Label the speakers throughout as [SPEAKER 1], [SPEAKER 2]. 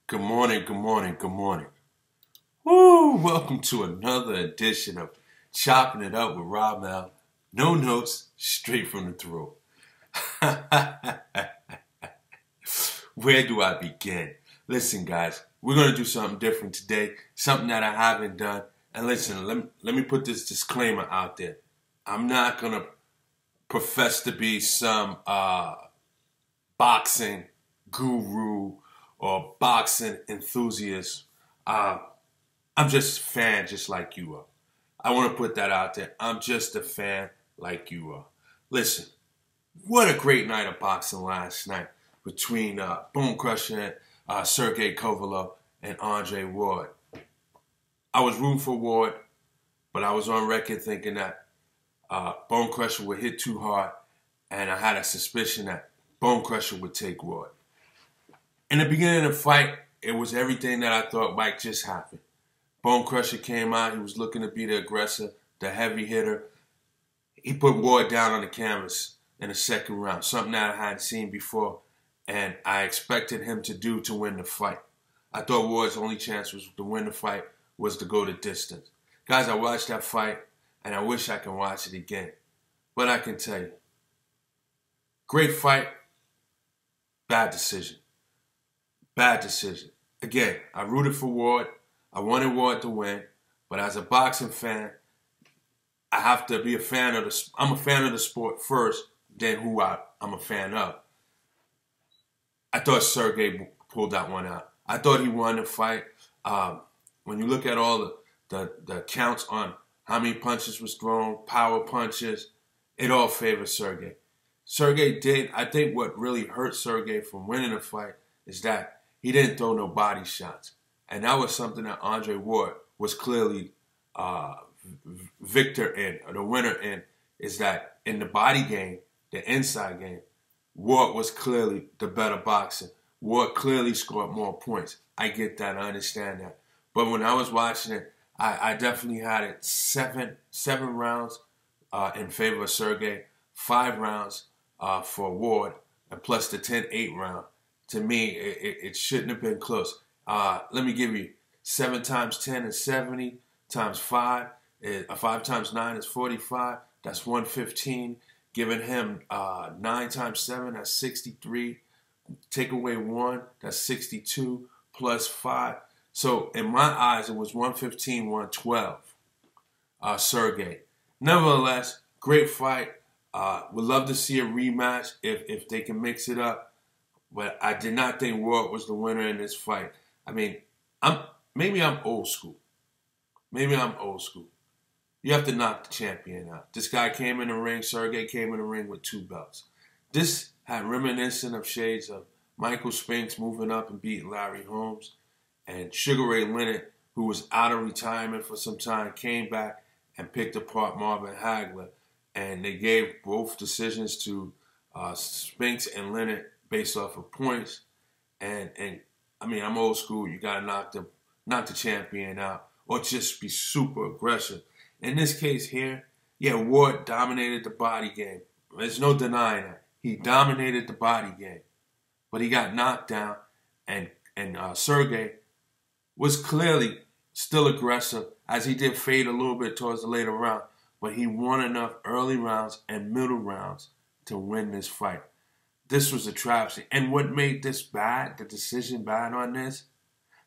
[SPEAKER 1] Good morning, good morning, good morning. Woo! Welcome to another edition of Chopping It Up with Ramel. No notes, straight from the throat. Where do I begin? Listen, guys, we're going to do something different today, something that I haven't done. And listen, let me put this disclaimer out there. I'm not going to profess to be some boxing guru or boxing enthusiast. I'm just a fan just like you are. I want to put that out there. I'm just a fan like you are. Listen, what a great night of boxing last night between Bone Crusher Sergey Kovalev and Andre Ward. I was rooting for Ward, but I was on record thinking that Bone Crusher would hit too hard, and I had a suspicion that Bone Crusher would take Ward. In the beginning of the fight, it was everything that I thought might just happen. Bone Crusher came out. He was looking to be the aggressor, the heavy hitter. He put Ward down on the canvas in the second round, something that I hadn't seen before, and I expected him to do to win the fight. I thought Ward's only chance was to win the fight was to go the distance. Guys, I watched that fight, and I wish I could watch it again. But I can tell you, great fight, bad decision. Bad decision. Again, I rooted for Ward. I wanted Ward to win. But as a boxing fan, I have to be a fan of the. I'm a fan of the sport first, then who I'm a fan of. I thought Sergey pulled that one out. I thought he won the fight. When you look at all the counts on how many punches was thrown, power punches, it all favors Sergey. Sergey did. I think what really hurt Sergey from winning the fight is that he didn't throw no body shots. And that was something that Andre Ward was clearly victor in, or the winner in, is that in the body game, the inside game, Ward was clearly the better boxer. Ward clearly scored more points. I get that. I understand that. But when I was watching it, I definitely had it seven rounds in favor of Sergey, 5 rounds for Ward, and plus the 10-8 round. To me, it shouldn't have been close. Let me give you 7 times 10 is 70, times 5. 5 times 9 is 45. That's 115. Giving him 9 times 7, that's 63. Take away 1, that's 62, plus 5. So in my eyes, it was 115, 112, Sergey. Nevertheless, great fight. Would love to see a rematch if they can mix it up. But I did not think Ward was the winner in this fight. I mean, maybe I'm old school. Maybe I'm old school. You have to knock the champion out. This guy came in the ring, Sergey came in the ring with 2 belts. This had reminiscent of shades of Michael Spinks moving up and beating Larry Holmes. And Sugar Ray Leonard, who was out of retirement for some time, came back and picked apart Marvin Hagler. And they gave both decisions to Spinks and Leonard based off of points, and I mean, I'm old school. You gotta knock the champion out, or just be super aggressive. In this case here, yeah, Ward dominated the body game. There's no denying that. He dominated the body game, but he got knocked down, and Sergey was clearly still aggressive, as he did fade a little bit towards the later round, but he won enough early rounds and middle rounds to win this fight. This was a travesty. And what made this bad, the decision bad on this,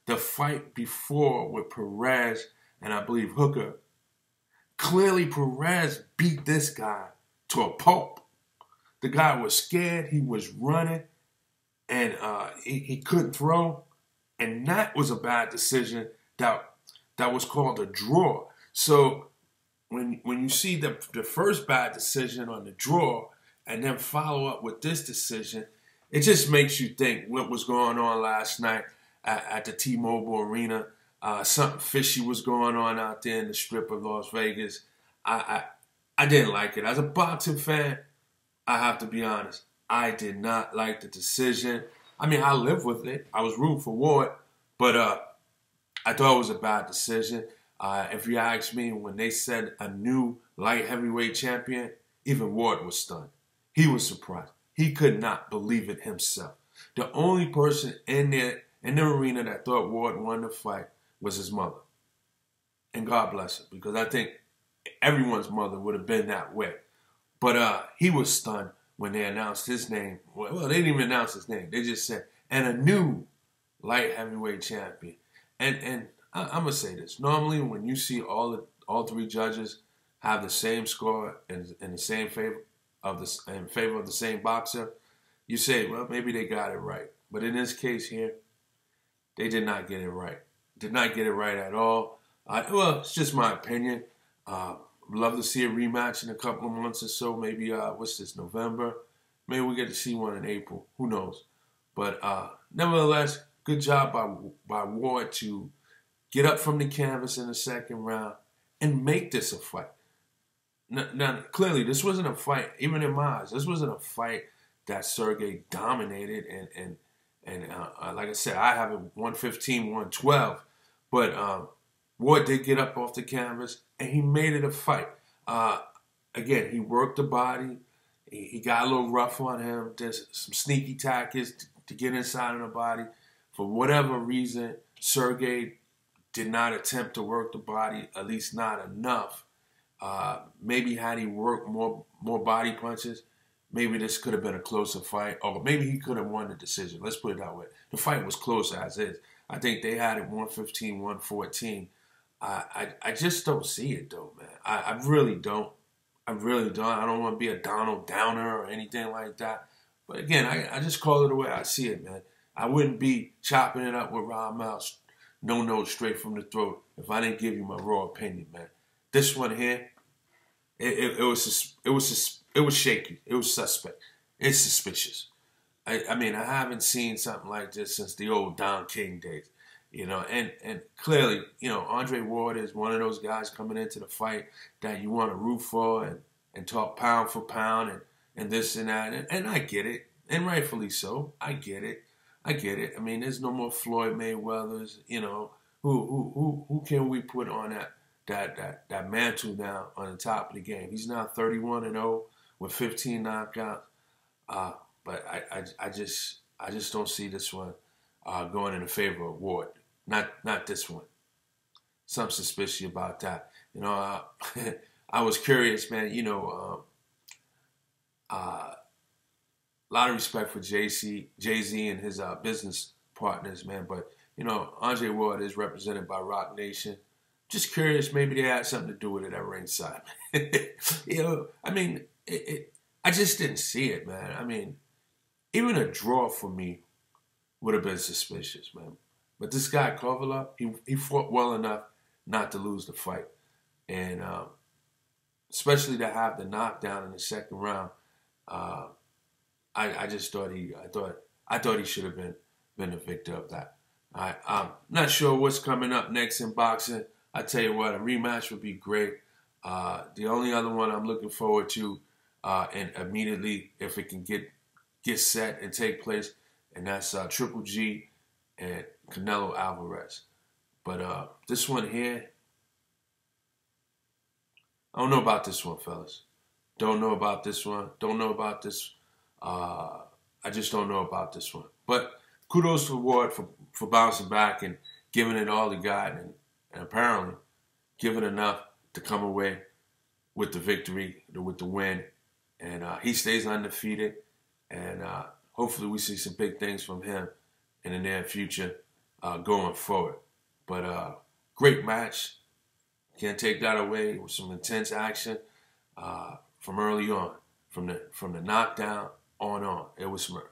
[SPEAKER 1] the fight before with Perez and I believe Hooker, clearly Perez beat this guy to a pulp. The guy was scared. He was running, and he couldn't throw. And that was a bad decision that was called a draw. So when you see the first bad decision on the draw, and then follow up with this decision, it just makes you think what was going on last night at the T-Mobile Arena. Something fishy was going on out there in the Strip of Las Vegas. I didn't like it. As a boxing fan, I have to be honest, I did not like the decision. I mean, I lived with it. I was rooting for Ward, but I thought it was a bad decision. If you ask me, when they said a new light heavyweight champion, even Ward was stunned. He was surprised. He could not believe it himself. The only person in there in the arena that thought Ward won the fight was his mother. And God bless her, because I think everyone's mother would have been that way. But he was stunned when they announced his name. Well, they didn't even announce his name. They just said, and a new light heavyweight champion. And I'm going to say this. Normally, when you see all three judges have the same score and in favor of the same boxer, you say, well, maybe they got it right. But in this case here, they did not get it right. Did not get it right at all. Well, it's just my opinion. Love to see a rematch in a couple of months or so. Maybe, what's this, November? Maybe we get to see one in April. Who knows? But nevertheless, good job by Ward to get up from the canvas in the second round and make this a fight. Now, clearly, this wasn't a fight, even in my eyes, this wasn't a fight that Sergey dominated. And like I said, I have it 115, 112. But Ward did get up off the canvas, and he made it a fight. Again, he worked the body. He got a little rough on him. There's some sneaky tactics to get inside of the body. For whatever reason, Sergey did not attempt to work the body, at least not enough. Maybe had he worked more body punches, maybe this could have been a closer fight. Or maybe he could have won the decision. Let's put it that way. The fight was close as is. I think they had it 115, 114. I just don't see it, though, man. I really don't. I really don't. I don't want to be a Donald Downer or anything like that. But again, I just call it the way I see it, man. I wouldn't be chopping it up with Ramel, no notes straight from the throat, if I didn't give you my raw opinion, man. This one here, it was shaky. It was suspect. It's suspicious. I mean, I haven't seen something like this since the old Don King days. You know, and clearly, you know, Andre Ward is one of those guys coming into the fight that you want to root for and talk pound for pound and this and that. And I get it. And rightfully so. I get it. I mean, there's no more Floyd Mayweathers, you know. Who can we put on that mantle now on the top of the game? He's now 31-0 with 15 knockouts. But I just don't see this one going in the favor of Ward. Not this one. Something suspicious about that. You know, I was curious, man. You know, a lot of respect for Jay-Z and his business partners, man. But, you know, Andre Ward is represented by Rock Nation. Just curious, maybe they had something to do with it at ringside. You know, I mean, I just didn't see it, man. I mean, even a draw for me would have been suspicious, man. But this guy, Kovalev, he fought well enough not to lose the fight. And especially to have the knockdown in the second round, I just thought I thought he should have been the victor of that. I'm not sure what's coming up next in boxing. I tell you what, a rematch would be great. The only other one I'm looking forward to, and immediately if it can get set and take place, and that's Triple G and Canelo Alvarez. But this one here, I don't know about this one, fellas. Don't know about this one. Don't know about this. I just don't know about this one. But kudos to Ward for bouncing back and giving it all he got, and apparently giving enough to come away with the victory, with the win. And he stays undefeated. And hopefully we see some big things from him in the near future going forward. But great match. Can't take that away. With some intense action from early on. From the knockdown on. It was some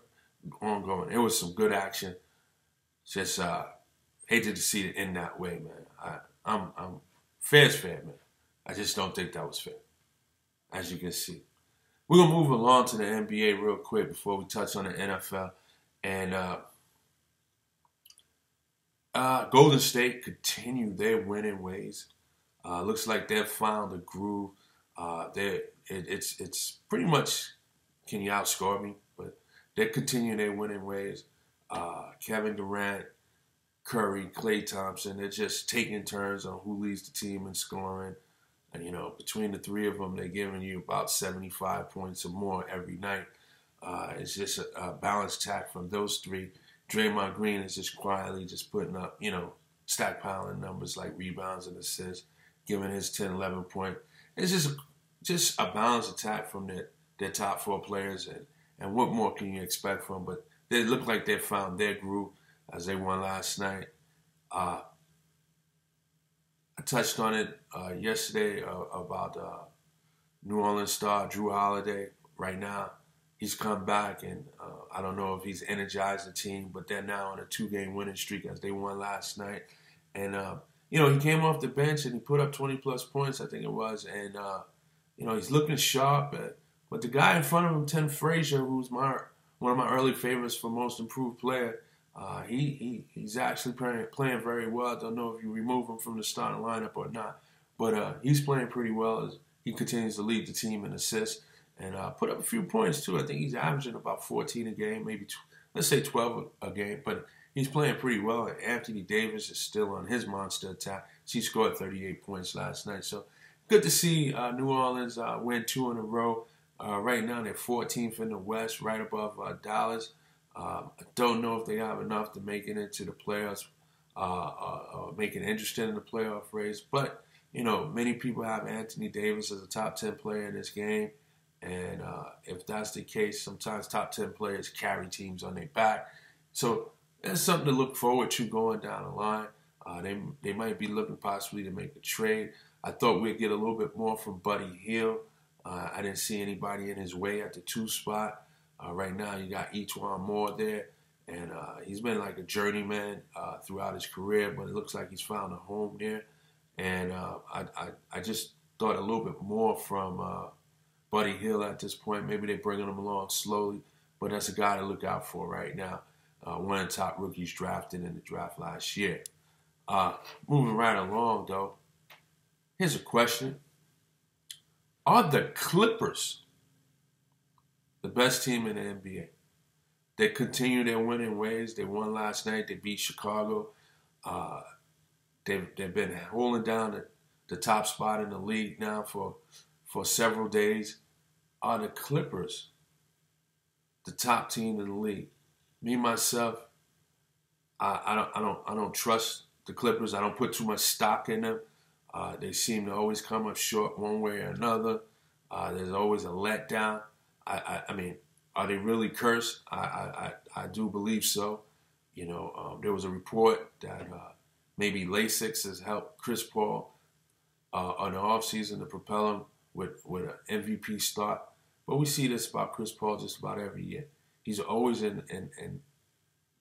[SPEAKER 1] ongoing. It was some good action. Just hated to see it end that way, man. I'm fair's fair, man. I just don't think that was fair, as you can see. We're going to move along to the NBA real quick before we touch on the NFL. And Golden State continue their winning ways. Looks like they've found a groove. It's pretty much, can you outscore me? But they're continuing their winning ways. Kevin Durant, Curry, Klay Thompson, they're just taking turns on who leads the team in scoring. And, you know, between the three of them, they're giving you about 75 points or more every night. It's just a balanced attack from those three. Draymond Green is just quietly just putting up, stackpiling numbers like rebounds and assists, giving his 10, 11 point. It's just a balanced attack from their top four players, and what more can you expect from them? But they look like they found their groove as they won last night. I touched on it yesterday about New Orleans star Drew Holiday. Right now, he's come back, and I don't know if he's energized the team, but they're now on a 2-game winning streak as they won last night. And, he came off the bench and he put up 20-plus points, I think it was. And, he's looking sharp. But the guy in front of him, Tim Frazier, who's one of my early favorites for most improved player, he's actually playing very well. I don't know if you remove him from the starting lineup or not. But he's playing pretty well as he continues to lead the team in assists. And put up a few points, too. I think he's averaging about 14 a game, maybe, let's say 12 a game. But he's playing pretty well. And Anthony Davis is still on his monster attack. He scored 38 points last night. So good to see New Orleans win 2 in a row. Right now, they're 14th in the West, right above Dallas. I don't know if they have enough to make it into the playoffs, make it interesting in the playoff race. But, many people have Anthony Davis as a top 10 player in this game. And if that's the case, sometimes top 10 players carry teams on their back. So that's something to look forward to going down the line. They might be looking possibly to make a trade. I thought we'd get a little bit more from Buddy Hield. I didn't see anybody in his way at the 2 spot. Right now you got Etuan Moore there. And he's been like a journeyman throughout his career, but it looks like he's found a home there. And I just thought a little bit more from Buddy Hield at this point. Maybe they're bringing him along slowly, but that's a guy to look out for right now. One of the top rookies drafted in the draft last year. Moving right along, though, here's a question. Are the Clippers the best team in the NBA? They continue their winning ways. They won last night. They beat Chicago. They've been holding down the top spot in the league now for several days. Are the Clippers the top team in the league? Me myself, I don't trust the Clippers. I don't put too much stock in them. They seem to always come up short one way or another. There's always a letdown. I mean, are they really cursed? I do believe so. There was a report that maybe LASIK has helped Chris Paul on the offseason to propel him with an MVP start. But we see this about Chris Paul just about every year. He's always in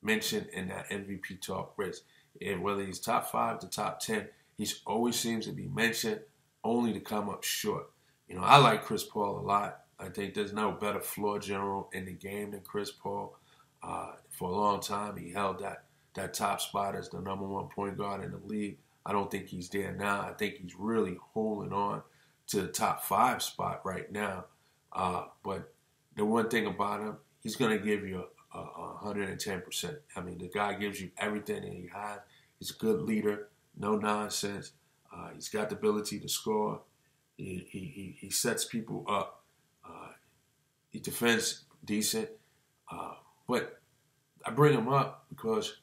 [SPEAKER 1] mentioned in that MVP talk race. And whether he's top 5 to top 10, he always seems to be mentioned only to come up short. I like Chris Paul a lot. I think there's no better floor general in the game than Chris Paul. For a long time, he held that top spot as the #1 point guard in the league. I don't think he's there now. I think he's really holding on to the top 5 spot right now. But the one thing about him, he's going to give you 110%. I mean, the guy gives you everything that he has. He's a good leader, no nonsense. He's got the ability to score. He sets people up. He defends decent. But I bring him up because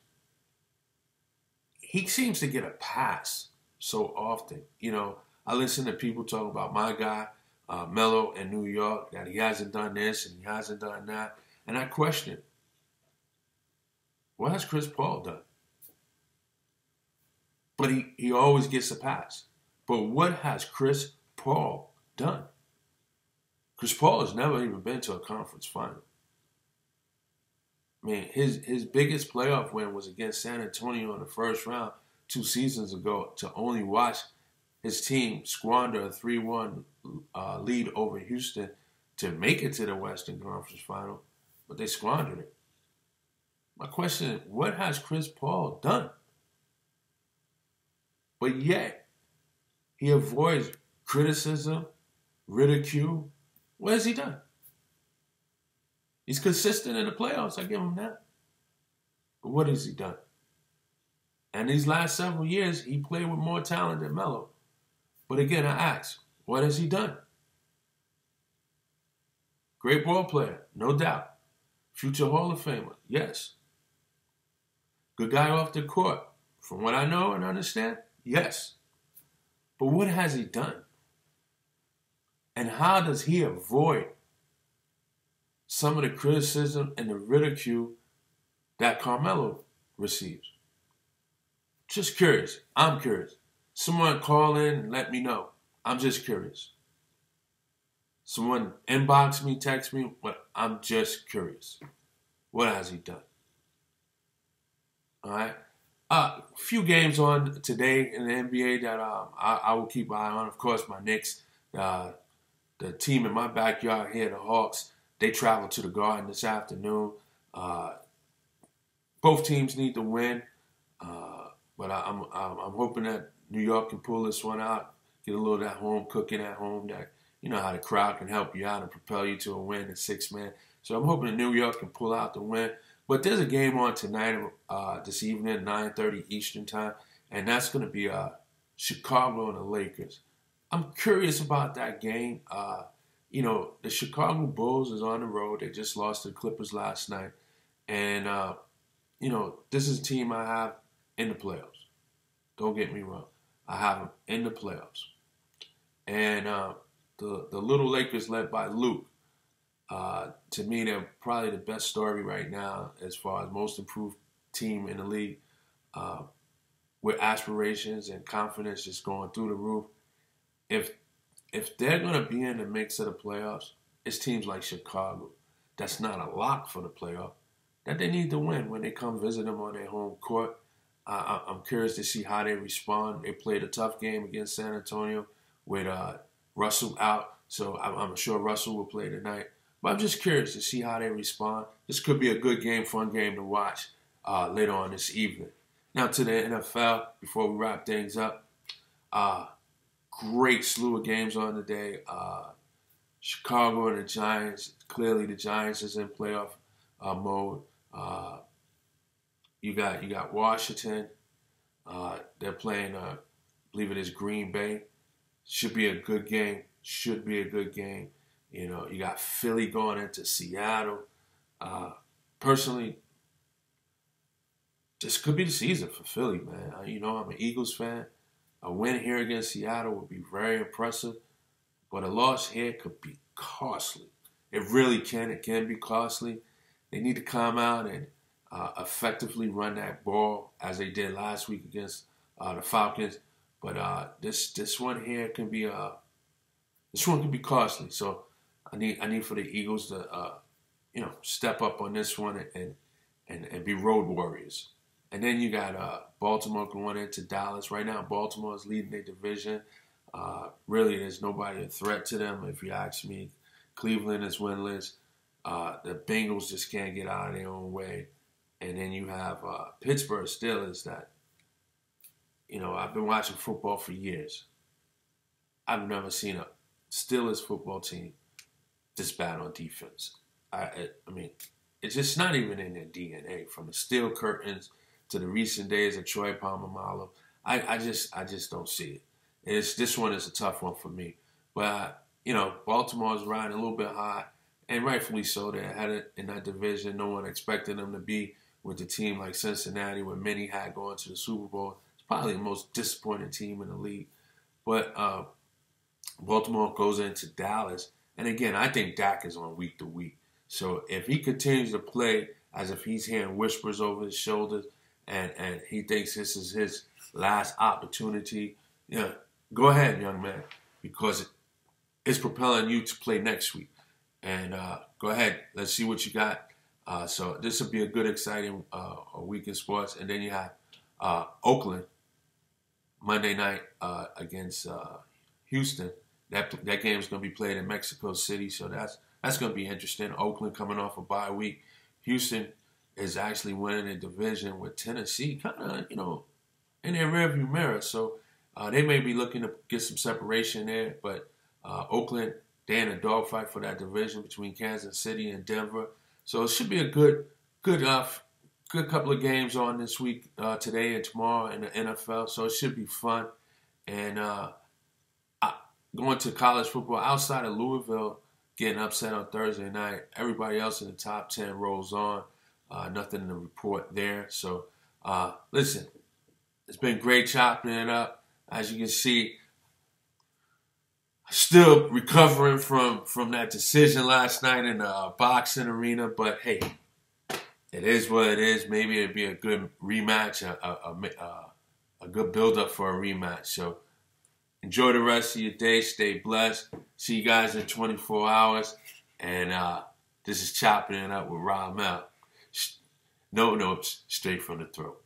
[SPEAKER 1] he seems to get a pass so often. I listen to people talk about my guy, Melo in New York, that he hasn't done this and he hasn't done that. And I question, what has Chris Paul done? But he always gets a pass. But what has Chris Paul done? Chris Paul has never even been to a conference final. I mean, his biggest playoff win was against San Antonio in the first round 2 seasons ago, to only watch his team squander a 3-1 lead over Houston to make it to the Western Conference Final, but they squandered it. My question is, what has Chris Paul done? But yet, he avoids criticism, ridicule. What has he done? He's consistent in the playoffs, I give him that. But what has he done? And these last several years, he played with more talent than Melo. But again, I ask, what has he done? Great ball player, no doubt. Future Hall of Famer, yes. Good guy off the court. From what I know and understand, yes. But what has he done? And how does he avoid some of the criticism and the ridicule that Carmelo receives? Just curious. I'm curious. Someone call in and let me know. I'm just curious. Someone inbox me, text me, but I'm just curious. What has he done? All right. A few games on today in the NBA that I will keep an eye on. Of course, my Knicks, the team in my backyard here, the Hawks, they travel to the Garden this afternoon. Both teams need to win, but I'm hoping that New York can pull this one out, get a little of that home cooking at home. That you know how the crowd can help you out and propel you to a win at 6-man. So I'm hoping that New York can pull out the win. But there's a game on tonight, this evening, 9:30 Eastern time, and that's going to be Chicago and the Lakers. I'm curious about that game. The Chicago Bulls is on the road. They just lost to the Clippers last night. And, this is a team I have in the playoffs. Don't get me wrong. I have them in the playoffs. And the little Lakers led by Luke, to me, they're probably the best story right now as far as most improved team in the league, with aspirations and confidence just going through the roof. If they're going to be in the mix of the playoffs, it's teams like Chicago that's not a lock for the playoff, that they need to win when they come visit them on their home court. I'm curious to see how they respond. They played a tough game against San Antonio with Russell out, so I'm sure Russell will play tonight. But I'm just curious to see how they respond. This could be a good game, fun game to watch later on this evening. Now to the NFL, before we wrap things up. Great slew of games on today. Chicago and the Giants. Clearly, the Giants is in playoff mode. You got Washington. They're playing, I believe it is Green Bay. Should be a good game. You got Philly going into Seattle. Personally, this could be the season for Philly, man. I'm an Eagles fan. A win here against Seattle would be very impressive, but a loss here could be costly. It really can. It can be costly. They need to come out and effectively run that ball as they did last week against the Falcons. But this one here can be costly. So I need for the Eagles to step up on this one and be road warriors. And then you got Baltimore going into Dallas. Right now, Baltimore is leading their division. Really, there's nobody a threat to them, if you ask me. Cleveland is winless. The Bengals just can't get out of their own way. And then you have Pittsburgh Steelers that, I've been watching football for years. I've never seen a Steelers football team this bad on defense. I mean, it's just not even in their DNA. From the steel curtains to the recent days of Troy Polamalu, I just don't see it. This one is a tough one for me. But Baltimore's riding a little bit high, and rightfully so. They're ahead in that division. No one expected them to be with a team like Cincinnati, where many had gone to the Super Bowl. It's probably the most disappointing team in the league. But Baltimore goes into Dallas, and again, I think Dak is on week to week. So if he continues to play as if he's hearing whispers over his shoulders, and he thinks this is his last opportunity, go ahead, young man, because it's propelling you to play next week. And go ahead, let's see what you got. So this will be a good, exciting week in sports. And then you have Oakland Monday night against Houston. That game is going to be played in Mexico City, so that's going to be interesting. Oakland coming off a bye week. Houston is actually winning a division with Tennessee kind of, in their rearview mirror. So they may be looking to get some separation there. But Oakland, they're in a dogfight for that division between Kansas City and Denver. So it should be a good couple of games on this week, today and tomorrow in the NFL. So it should be fun. And going to college football, outside of Louisville getting upset on Thursday night, everybody else in the top 10 rolls on. Nothing to report there. So Listen, it's been great chopping it up. As you can see, still recovering from that decision last night in the boxing arena. But hey, it is what it is. Maybe it'd be a good rematch, a good build-up for a rematch. So enjoy the rest of your day. Stay blessed. See you guys in 24 hours. And this is Chopping It Up with Ramel. No notes, straight from the throat.